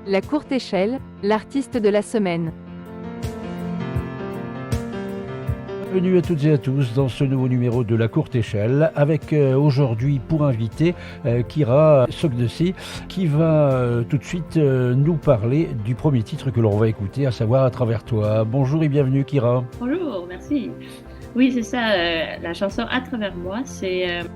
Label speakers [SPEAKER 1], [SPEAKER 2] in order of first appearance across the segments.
[SPEAKER 1] La courte échelle, l'artiste de la semaine.
[SPEAKER 2] Bienvenue à toutes et à tous dans ce nouveau numéro de La Courte Échelle avec aujourd'hui pour invité Kira Sogdesi qui va tout de suite nous parler du premier titre que l'on va écouter, à savoir À travers toi. Bonjour et bienvenue Kira.
[SPEAKER 3] Bonjour, merci. Oui, c'est ça, la chanson À travers moi, c'est une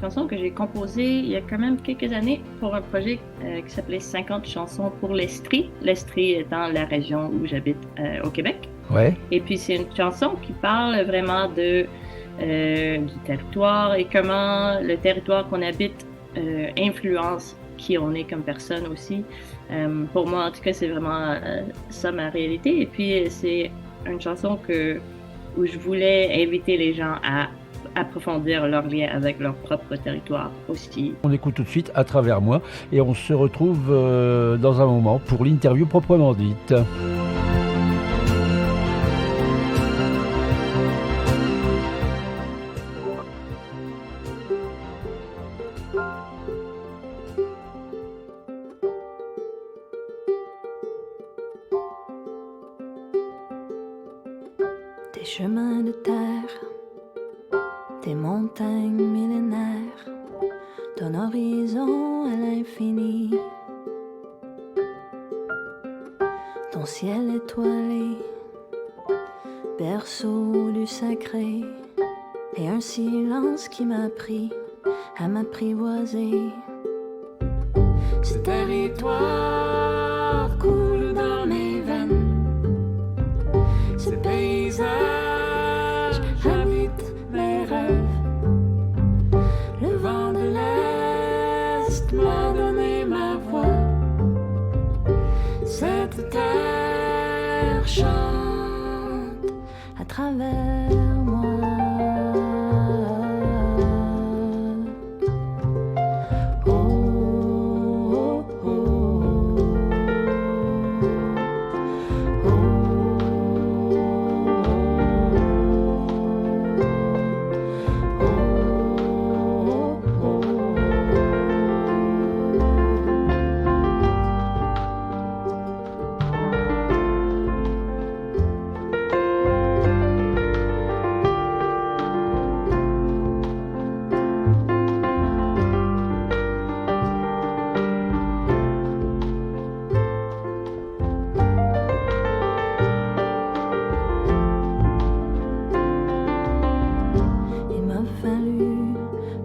[SPEAKER 3] chanson que j'ai composée il y a quand même quelques années pour un projet qui s'appelait 50 chansons pour l'Estrie. L'Estrie étant la région où j'habite au Québec.
[SPEAKER 2] Ouais.
[SPEAKER 3] Et puis c'est une chanson qui parle vraiment du territoire et comment le territoire qu'on habite influence qui on est comme personne aussi. Pour moi, en tout cas, c'est vraiment ça ma réalité. Et puis c'est une chanson où je voulais inviter les gens à approfondir leur lien avec leur propre territoire aussi.
[SPEAKER 2] On écoute tout de suite À travers moi et on se retrouve dans un moment pour l'interview proprement dite.
[SPEAKER 4] Des chemins de terre, des montagnes millénaires, d'un horizon à l'infini, ton ciel étoilé, berceau du sacré, et un silence qui m'a pris à m'apprivoiser. Ce territoire coule dans mes veines, ce paysage habite mes rêves. Le vent de l'Est m'a donné ma voix. Cette terre chante à travers moi.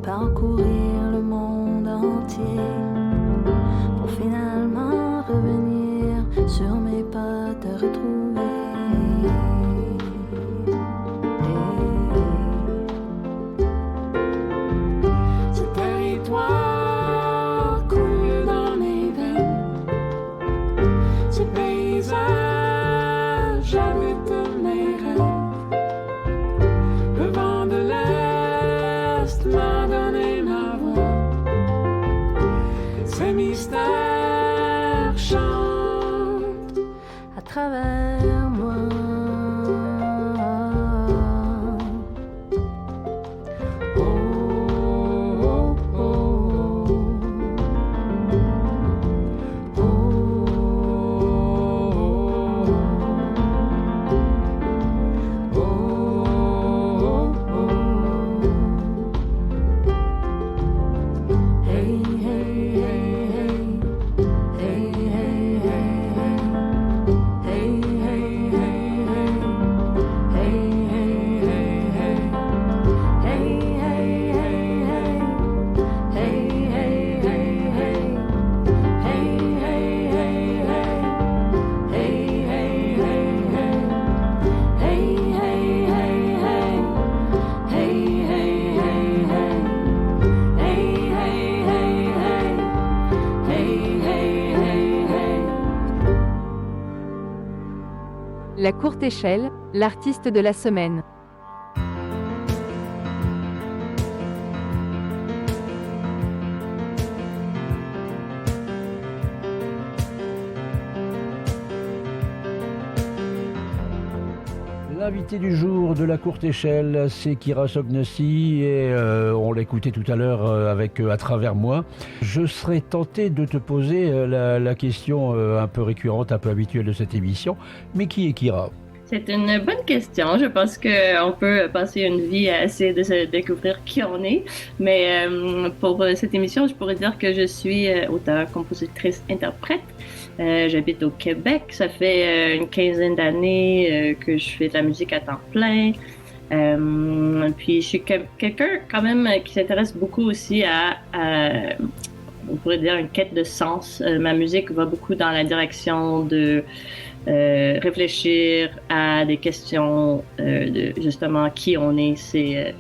[SPEAKER 4] Parcourir le monde entier pour finalement revenir sur mes pas, te retrouver. Ce territoire coule dans mes veines, ce paysage habite mes rêves. Le vent de l'Est m'a donné ma voix. Ces mystères chantent à travers moi. Oh, oh, oh. Oh, oh, oh. Hey, hey, hey, hey. Hey, hey, hey, hey. Hey, hey, hey, hey. Hey, hey, hey, hey. Hey, hey, hey, hey. Hey, hey, hey, hey. Hey, hey, hey, hey. Hey, hey, hey, hey. Hey, hey, hey, hey. Hey, hey, hey, hey. Hey, hey, hey, hey. Hey, hey, hey, hey.
[SPEAKER 1] La courte échelle, l'artiste de la semaine.
[SPEAKER 2] La L'invité du jour de la courte échelle, c'est Kira Sognessi et on l'écoutait tout à l'heure avec À travers moi. Je serais tenté de te poser la question un peu récurrente, un peu habituelle de cette émission, mais qui est Kira ?
[SPEAKER 3] C'est une bonne question. Je pense qu'on peut passer une vie à essayer de se découvrir qui on est. Mais pour cette émission, je pourrais dire que je suis auteure, compositrice, interprète. J'habite au Québec. Ça fait une quinzaine d'années que je fais de la musique à temps plein. Puis je suis quelqu'un quand même qui s'intéresse beaucoup aussi à on pourrait dire une quête de sens. Ma musique va beaucoup dans la direction de réfléchir à des questions de justement qui on est. C'est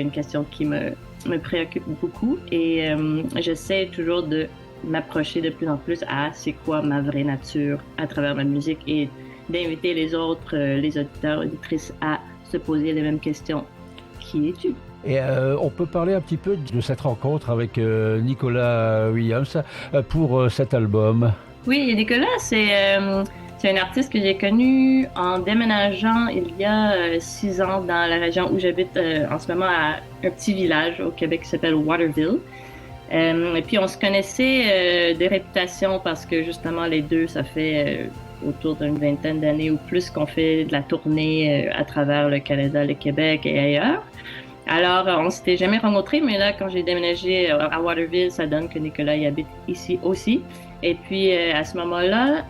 [SPEAKER 3] une question qui me préoccupe beaucoup et j'essaie toujours de m'approcher de plus en plus à c'est quoi ma vraie nature à travers ma musique et d'inviter les autres, les auditeurs, auditrices à se poser les mêmes questions. Qui es-tu?
[SPEAKER 2] Et on peut parler un petit peu de cette rencontre avec Nicolas Williams pour cet album.
[SPEAKER 3] Oui, Nicolas, c'est un artiste que j'ai connu en déménageant il y a 6 ans dans la région où j'habite en ce moment à un petit village au Québec qui s'appelle Waterville. Et puis on se connaissait de réputation parce que justement les deux, ça fait autour d'une vingtaine d'années ou plus qu'on fait de la tournée à travers le Canada, le Québec et ailleurs. Alors, on s'était jamais rencontrés, mais là, quand j'ai déménagé à Waterville, ça donne que Nicolas y habite ici aussi. Et puis, à ce moment-là,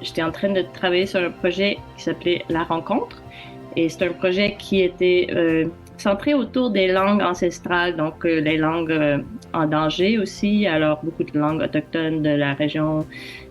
[SPEAKER 3] j'étais en train de travailler sur un projet qui s'appelait La Rencontre. Et c'est un projet qui était centré autour des langues ancestrales, donc les langues en danger aussi, alors beaucoup de langues autochtones de la région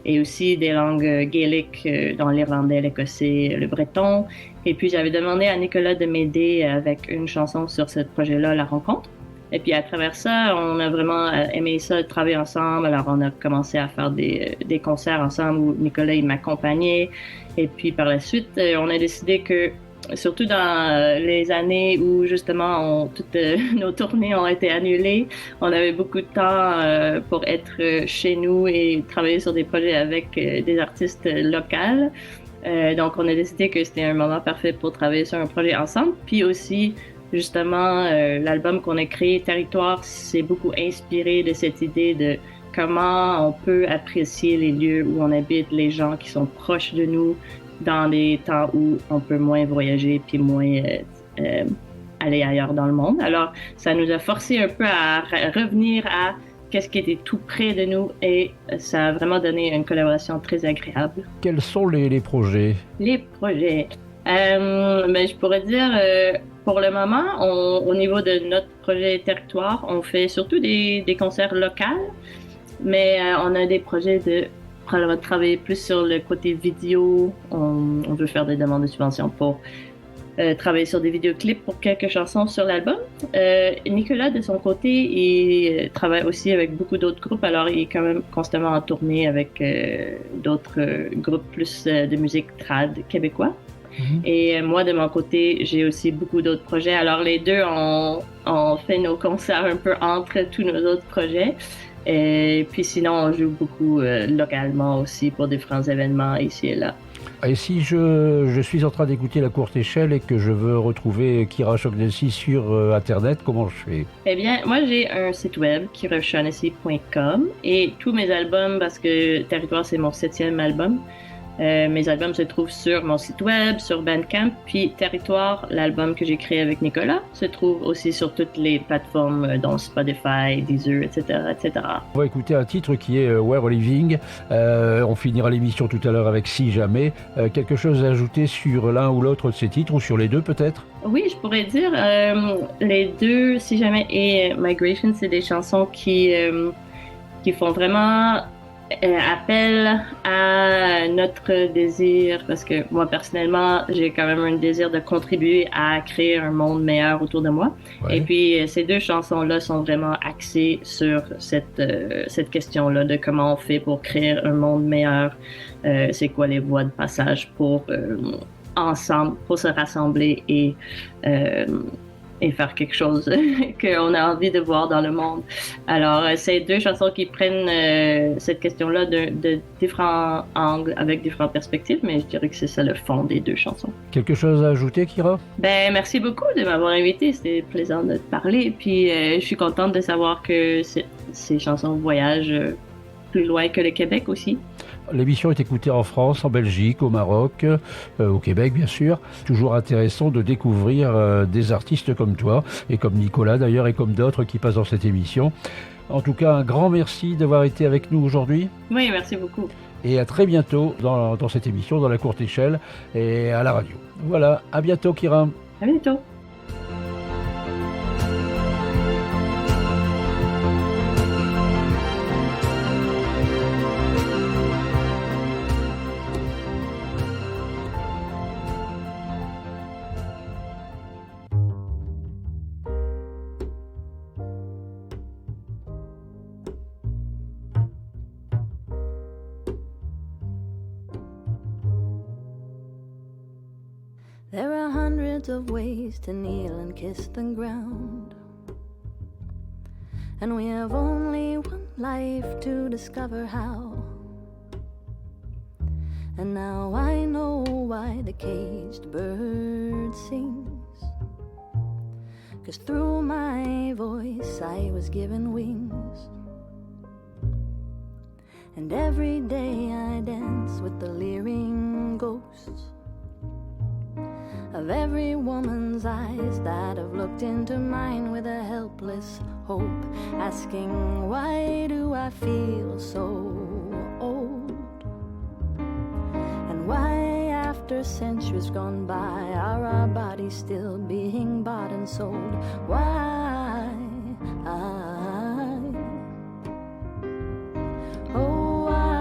[SPEAKER 3] et aussi des langues gaéliques dans l'irlandais, l'écossais, le breton. Et puis j'avais demandé à Nicolas de m'aider avec une chanson sur ce projet-là, La Rencontre. Et puis à travers ça, on a vraiment aimé ça, travailler ensemble. Alors on a commencé à faire des concerts ensemble où Nicolas il m'accompagnait. Et puis par la suite, on a décidé que surtout dans les années où justement toutes nos tournées ont été annulées, on avait beaucoup de temps pour être chez nous et travailler sur des projets avec des artistes locaux. Donc on a décidé que c'était un moment parfait pour travailler sur un projet ensemble. Puis aussi, justement, l'album qu'on a créé, Territoire, c'est beaucoup inspiré de cette idée de comment on peut apprécier les lieux où on habite, les gens qui sont proches de nous, dans des temps où on peut moins voyager puis moins aller ailleurs dans le monde. Alors, ça nous a forcé un peu à revenir à qu'est-ce qui était tout près de nous et ça a vraiment donné une collaboration très agréable.
[SPEAKER 2] Quels sont les projets? Les
[SPEAKER 3] projets? Je pourrais dire, pour le moment, au niveau de notre projet Territoire, on fait surtout des concerts locaux, mais on a des projets de travailler plus sur le côté vidéo. On veut faire des demandes de subventions pour travailler sur des vidéoclips pour quelques chansons sur l'album. Nicolas, de son côté, il travaille aussi avec beaucoup d'autres groupes, alors il est quand même constamment en tournée avec d'autres groupes plus de musique trad québécois. Mm-hmm. Et moi, de mon côté, j'ai aussi beaucoup d'autres projets. Alors les deux, on fait nos concerts un peu entre tous nos autres projets. Et puis sinon, on joue beaucoup localement aussi pour différents événements ici et là.
[SPEAKER 2] Et si je suis en train d'écouter La Courte Échelle et que je veux retrouver Kira Sognessi sur Internet, comment je fais?
[SPEAKER 3] Eh bien, moi j'ai un site web, kirasognessi.com, et tous mes albums, parce que Territoire c'est mon 7e album, mes albums se trouvent sur mon site web, sur Bandcamp, puis Territoire, l'album que j'ai créé avec Nicolas, se trouve aussi sur toutes les plateformes dont Spotify, Deezer, etc., etc.
[SPEAKER 2] On va écouter un titre qui est We're Living. On finira l'émission tout à l'heure avec Si Jamais. Quelque chose à ajouter sur l'un ou l'autre de ces titres, ou sur les deux peut-être?
[SPEAKER 3] Oui, je pourrais dire les deux, Si Jamais et Migration, c'est des chansons qui font vraiment appel à notre désir, parce que moi personnellement j'ai quand même un désir de contribuer à créer un monde meilleur autour de moi. Ouais. Et puis ces deux chansons-là sont vraiment axées sur cette question-là de comment on fait pour créer un monde meilleur, c'est quoi les voies de passage pour ensemble, pour se rassembler et et faire quelque chose qu'on a envie de voir dans le monde. Alors, c'est deux chansons qui prennent cette question-là de différents angles, avec différentes perspectives, mais je dirais que c'est ça le fond des deux chansons.
[SPEAKER 2] Quelque chose à ajouter, Kira?
[SPEAKER 3] Ben, merci beaucoup de m'avoir invité. C'était plaisant de te parler. Puis, je suis contente de savoir que ces chansons voyagent plus loin que le Québec aussi.
[SPEAKER 2] L'émission est écoutée en France, en Belgique, au Maroc, au Québec bien sûr. Toujours intéressant de découvrir des artistes comme toi, et comme Nicolas d'ailleurs, et comme d'autres qui passent dans cette émission. En tout cas, un grand merci d'avoir été avec nous aujourd'hui.
[SPEAKER 3] Oui, merci beaucoup.
[SPEAKER 2] Et à très bientôt dans cette émission, dans la courte échelle et à la radio. Voilà, à bientôt Kira.
[SPEAKER 3] À bientôt.
[SPEAKER 5] There are hundreds of ways to kneel and kiss the ground, and we have only one life to discover how. And now I know why the caged bird sings, 'cause through my voice I was given wings. And every day I dance with the leering ghosts of every woman's eyes that have looked into mine with a helpless hope, asking, why do I feel so old? And why, after centuries gone by, are our bodies still being bought and sold? Why? Oh, why?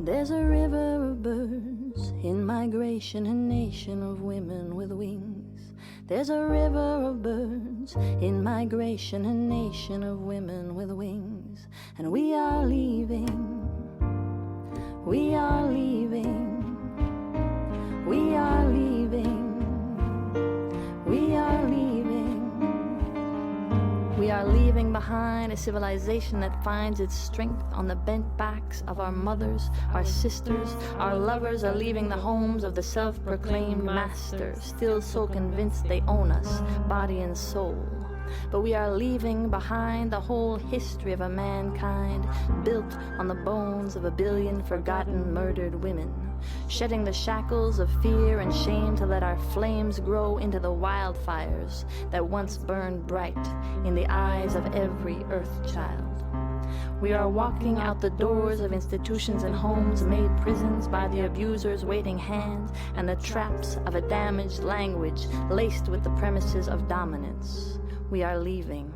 [SPEAKER 5] There's a river of birds in migration, a nation of women with wings. There's a river of birds in migration, a nation of women with wings. And we are leaving, we are leaving, we are leaving, we are leaving. We are leaving behind a civilization that finds its strength on the bent backs of our mothers, our sisters. Our lovers are leaving the homes of the self-proclaimed masters, still so convinced they own us, body and soul. But we are leaving behind the whole history of a mankind built on the bones of a billion forgotten, murdered women, shedding the shackles of fear and shame to let our flames grow into the wildfires that once burned bright in the eyes of every earth child. We are walking out the doors of institutions and homes made prisons by the abuser's waiting hand and the traps of a damaged language laced with the premises of dominance. We are leaving.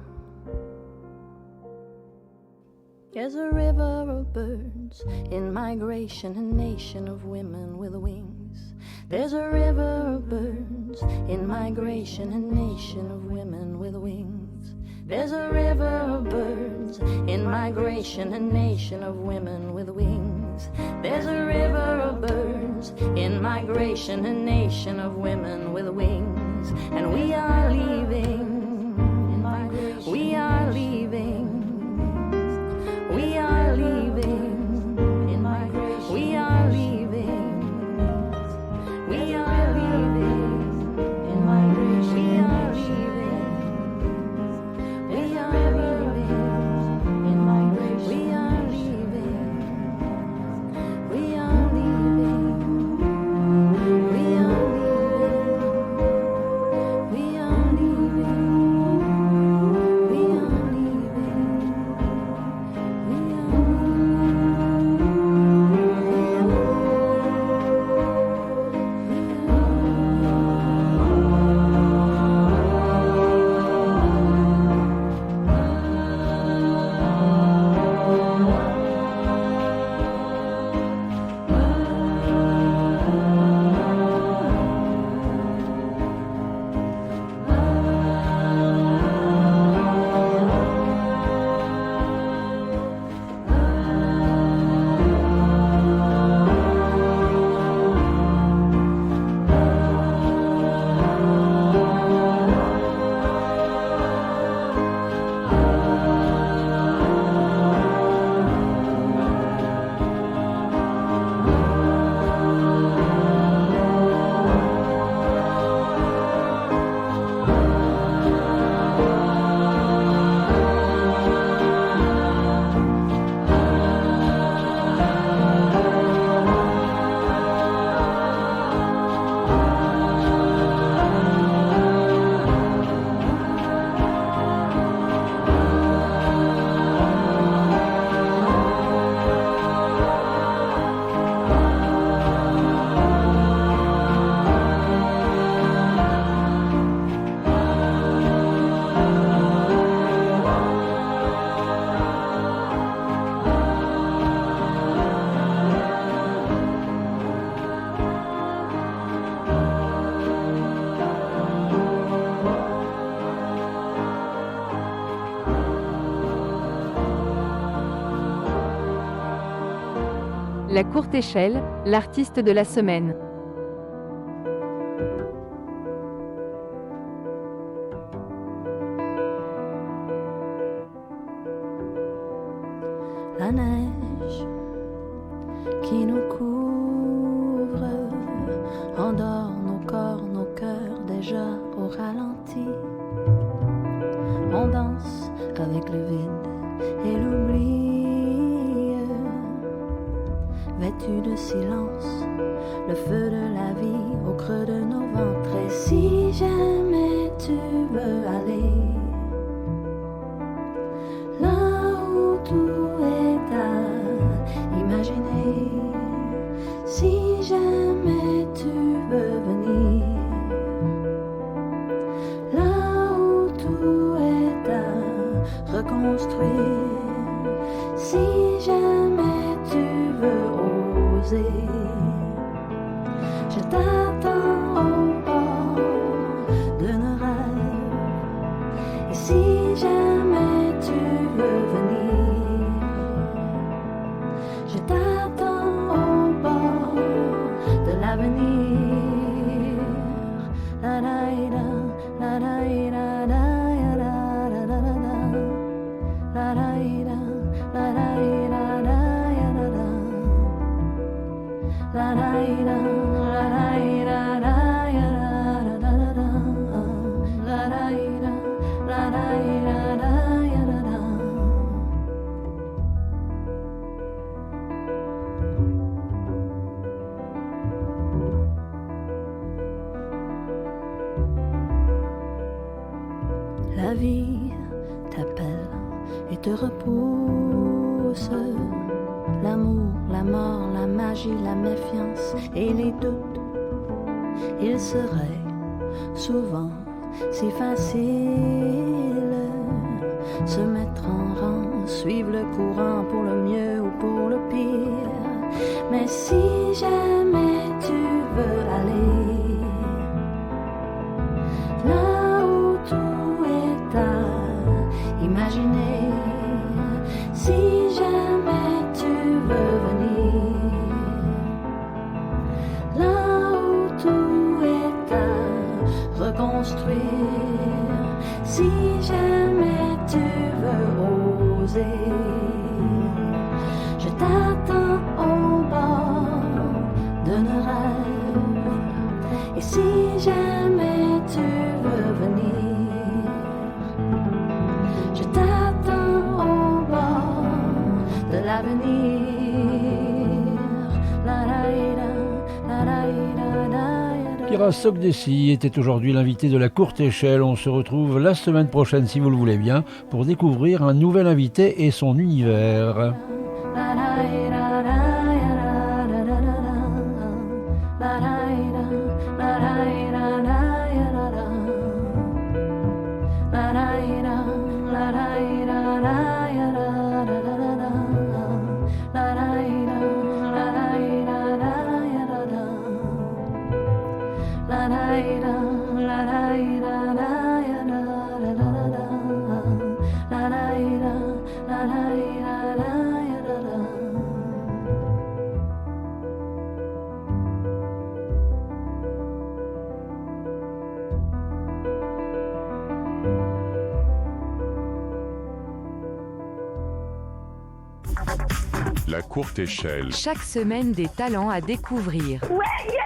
[SPEAKER 5] There's a river of birds in migration, a nation of women with wings. There's a river of birds in migration, a nation of women with wings. There's a river of birds in migration, a nation of women with wings. There's a river of birds in migration, a nation of women with wings. And we are leaving, we are leaving, we are leaving, we are leaving, we are leaving, we are leaving, we are leaving, we are leaving, we are leaving, we are leaving, we are leaving.
[SPEAKER 1] La courte échelle, l'artiste de la semaine.
[SPEAKER 5] La neige qui nous couvre endort nos corps, nos cœurs déjà au ralenti. On danse avec le vide et l'oubli, vêtu de silence, le feu de la vie au creux de nos ventres. Et si jamais tu veux aller là où tout est à imaginer, si jamais tu veux venir là où tout est à reconstruire, si jamais tu veux oser, je t'attends au bord de nos rêves. Et si jamais tu veux venir, je t'attends au bord de l'avenir. La la la la la la la la la la la la la la La vie t'appelle et te repousse. L'amour, la mort, la magie, la méfiance et les doutes. Il serait souvent si facile se mettre en rang, suivre le courant pour le mieux ou pour le pire. Mais si jamais tu veux aller là où tout est à imaginer, si jamais tu veux venir là où tout est à reconstruire, si jamais tu veux oser, je t'attends au bord de nos rêves. Et si jamais tu veux venir, je t'attends au bord de l'avenir. La la la la la la.
[SPEAKER 2] Kira Sogdesi était aujourd'hui l'invité de la courte échelle. On se retrouve la semaine prochaine, si vous le voulez bien, pour découvrir un nouvel invité et son univers.
[SPEAKER 6] La courte échelle.
[SPEAKER 1] Chaque semaine des talents à découvrir.
[SPEAKER 7] Ouais, yes!